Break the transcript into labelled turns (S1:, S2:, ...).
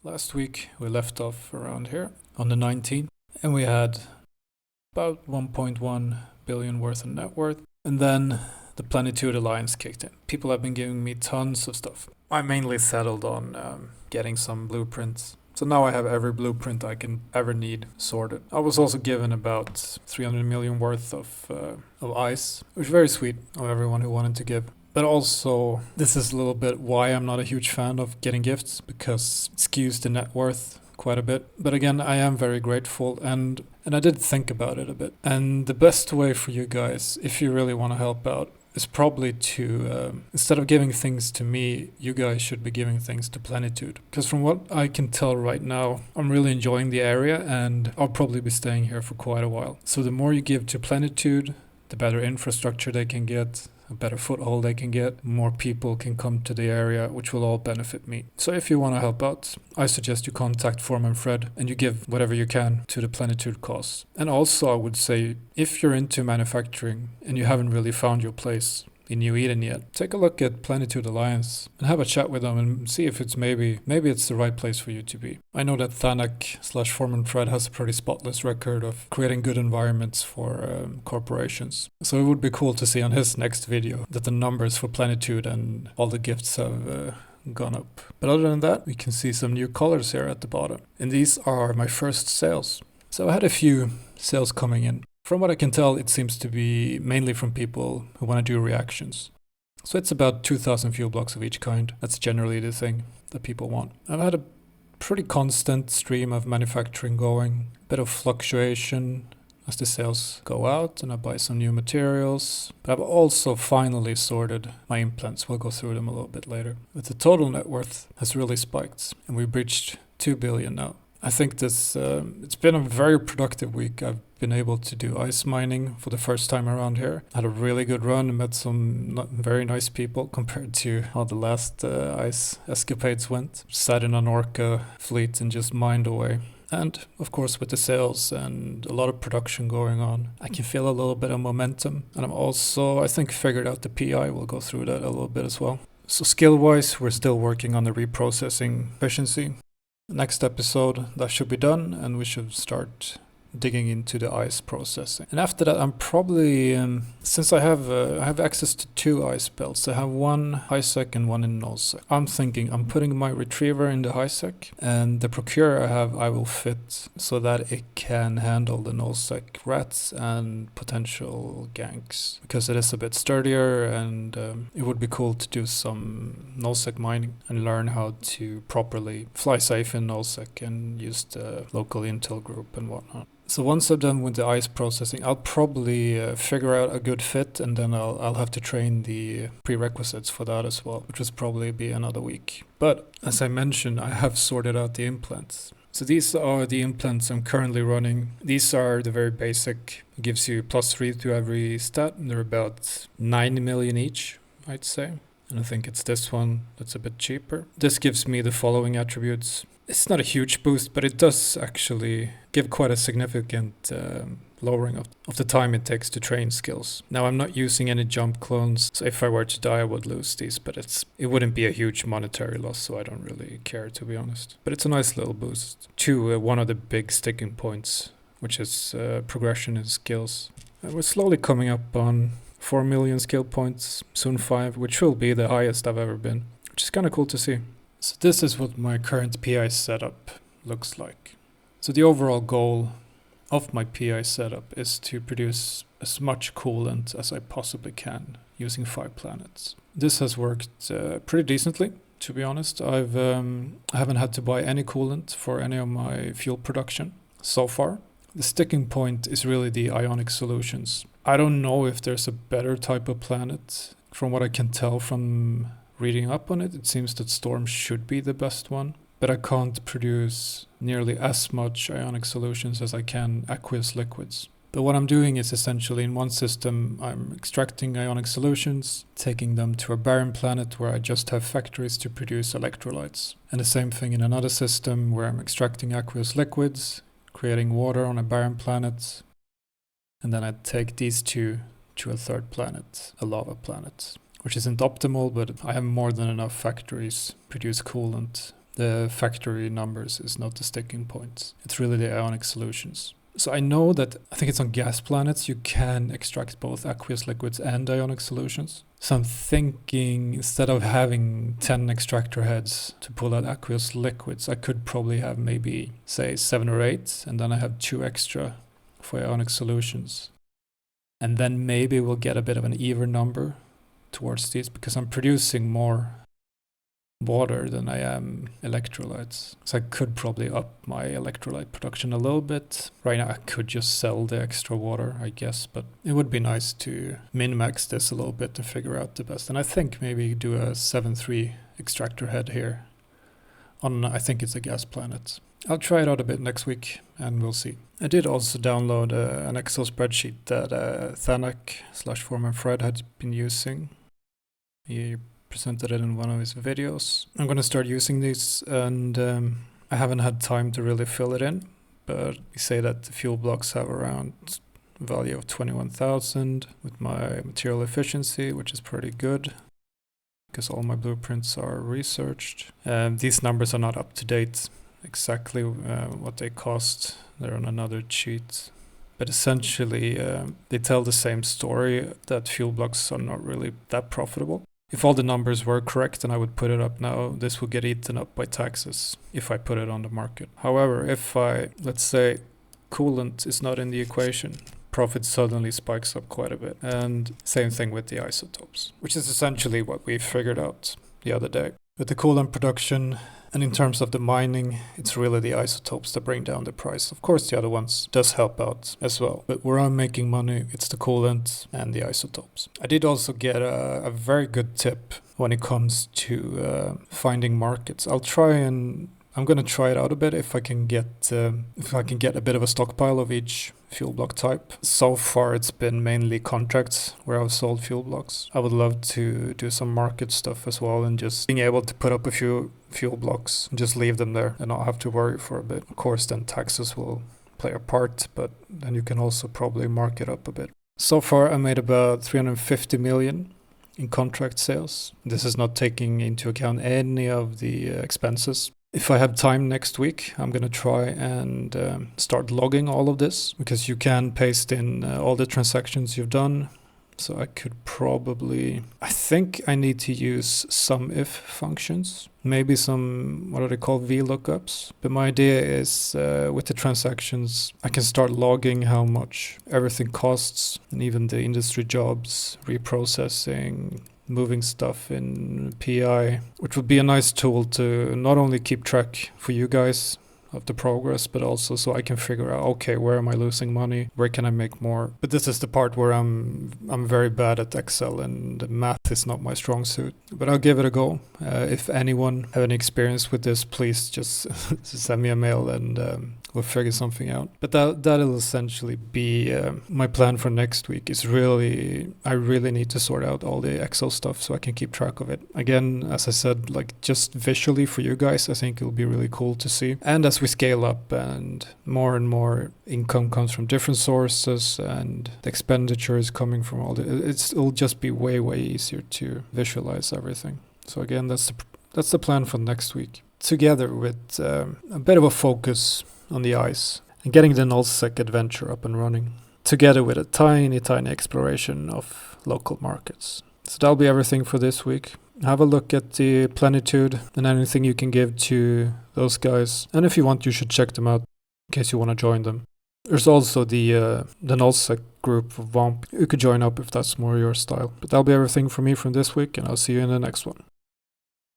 S1: Last week we left off around here on the 19th, and we had about 1.1 billion worth of net worth. And then the Plenitude Alliance kicked in. People have been giving me tons of stuff. I mainly settled on getting some blueprints. So now I have every blueprint I can ever need sorted. I was also given about 300 million worth of ice, which is very sweet of everyone who wanted to give. But also, this is a little bit why I'm not a huge fan of getting gifts, because it skews the net worth quite a bit. But again, I am very grateful, and I did think about it a bit. And the best way for you guys, if you really want to help out, is probably to, instead of giving things to me, you guys should be giving things to Plenitude. Because from what I can tell right now, I'm really enjoying the area, and I'll probably be staying here for quite a while. So the more you give to Plenitude, the better infrastructure they can get, a better foothold they can get, more people can come to the area, which will all benefit me. So if you want to help out, I suggest you contact Foreman Fred and you give whatever you can to the Plenitude cause. And also I would say, if you're into manufacturing and you haven't really found your place in New Eden yet, take a look at Plenitude Alliance and have a chat with them and see if it's maybe it's the right place for you to be. I know that Thanak/Foreman Fred has a pretty spotless record of creating good environments for corporations. So it would be cool to see on his next video that the numbers for Plenitude and all the gifts have gone up. But other than that, we can see some new colors here at the bottom. And these are my first sales. So I had a few sales coming in. From what I can tell, it seems to be mainly from people who want to do reactions. So it's about 2,000 fuel blocks of each kind. That's generally the thing that people want. I've had a pretty constant stream of manufacturing going, a bit of fluctuation as the sales go out and I buy some new materials. But I've also finally sorted my implants. We'll go through them a little bit later. But the total net worth has really spiked and we breached 2 billion now. I think this it's been a very productive week. I've been able to do ice mining for the first time around here. Had a really good run, met some very nice people compared to how the last ice escapades went. Sat in an Orca fleet and just mined away. And of course with the sales and a lot of production going on, I can feel a little bit of momentum. And I'm also, I think, figured out the PI. We'll go through that a little bit as well. So skill-wise, we're still working on the reprocessing efficiency. Next episode, that should be done, and we should start digging into the ice processing. And after that, I'm probably, since I have access to 2 ice belts, I have one high sec and one in null sec. I'm thinking I'm putting my retriever in the high sec, and the procurer I will fit so that it can handle the null sec rats and potential ganks, because it is a bit sturdier, and it would be cool to do some null sec mining and learn how to properly fly safe in null sec and use the local intel group and whatnot. So once I'm done with the ice processing, I'll probably figure out a good fit, and then I'll have to train the prerequisites for that as well, which will probably be another week. But as I mentioned, I have sorted out the implants. So these are the implants I'm currently running. These are the very basic. It gives you +3 to every stat, and they're about 9 million each, I'd say. And I think it's this one that's a bit cheaper. This gives me the following attributes. It's not a huge boost, but it does actually give quite a significant lowering of the time it takes to train skills. Now, I'm not using any jump clones, so if I were to die, I would lose these, but it wouldn't be a huge monetary loss, so I don't really care, to be honest. But it's a nice little boost to one of the big sticking points, which is progression in skills. And we're slowly coming up on 4 million skill points, soon 5, which will be the highest I've ever been, which is kind of cool to see. So this is what my current PI setup looks like. So the overall goal of my PI setup is to produce as much coolant as I possibly can using 5 planets. This has worked pretty decently, to be honest. I haven't had to buy any coolant for any of my fuel production so far. The sticking point is really the ionic solutions. I don't know if there's a better type of planet. From what I can tell from reading up on it, it seems that Storm should be the best one, but I can't produce nearly as much ionic solutions as I can aqueous liquids. But what I'm doing is essentially in one system, I'm extracting ionic solutions, taking them to a barren planet where I just have factories to produce electrolytes. And the same thing in another system where I'm extracting aqueous liquids, creating water on a barren planet, and then I take these two to a third planet, a lava planet, which isn't optimal, but I have more than enough factories produce coolant The factory numbers is not the sticking points. It's really the ionic solutions. So I know that, I think it's on gas planets, you can extract both aqueous liquids and ionic solutions. So I'm thinking instead of having 10 extractor heads to pull out aqueous liquids, I could probably have maybe, say, 7 or 8, and then I have 2 extra for ionic solutions. And then maybe we'll get a bit of an even number towards these, because I'm producing more water than I am electrolytes. So I could probably up my electrolyte production a little bit. Right now I could just sell the extra water, I guess, but it would be nice to min-max this a little bit and figure out the best. And I think maybe do a 7.3 extractor head here on, I think it's a gas planet. I'll try it out a bit next week and we'll see. I did also download an Excel spreadsheet that Thanak/Foreman Fred had been using. He presented it in one of his videos. I'm going to start using these, and I haven't had time to really fill it in, but we say that the fuel blocks have around a value of 21,000 with my material efficiency, which is pretty good because all my blueprints are researched. These numbers are not up to date exactly what they cost. They're on another sheet. But essentially, they tell the same story, that fuel blocks are not really that profitable. If all the numbers were correct and I would put it up now, this would get eaten up by taxes if I put it on the market. However, if let's say, coolant is not in the equation, profit suddenly spikes up quite a bit. And same thing with the isotopes, which is essentially what we figured out the other day. With the coolant production, and in terms of the mining, it's really the isotopes that bring down the price. Of course, the other ones does help out as well. But where I'm making money, it's the coolant and the isotopes. I did also get a very good tip when it comes to finding markets. I'm going to try it out a bit if I can get a bit of a stockpile of each fuel block type. So far it's been mainly contracts where I've sold fuel blocks. I would love to do some market stuff as well, and just being able to put up a few fuel blocks and just leave them there and not have to worry for a bit. Of course then taxes will play a part, but then you can also probably mark it up a bit. So far I made about 350 million in contract sales. This is not taking into account any of the expenses. If I have time next week, I'm going to try and start logging all of this, because you can paste in all the transactions you've done. So I could probably, I think I need to use some if functions, maybe some, what are they called, VLOOKUPs. But my idea is with the transactions, I can start logging how much everything costs, and even the industry jobs, reprocessing, moving stuff in PI, which would be a nice tool to not only keep track for you guys of the progress, but also so I can figure out, okay, where am I losing money? Where can I make more? But this is the part where I'm very bad at Excel, and math is not my strong suit. But I'll give it a go. If anyone have any experience with this, please just send me a mail and we'll figure something out. But that'll essentially be my plan for next week. Is I really need to sort out all the Excel stuff so I can keep track of it. Again, as I said, like just visually for you guys, I think it'll be really cool to see. And as we scale up and more income comes from different sources and the expenditure is coming from it'll just be way easier to visualize everything. So again, that's the plan for next week, together with a bit of a focus on the ice and getting the nullsec adventure up and running, together with a tiny exploration of local markets. So that'll be everything for this week. Have a look at the Plenitude and anything you can give to those guys. And if you want, you should check them out in case you want to join them. There's also the nullsec group of WOMP. You could join up if that's more your style. But that'll be everything for me from this week, and I'll see you in the next one.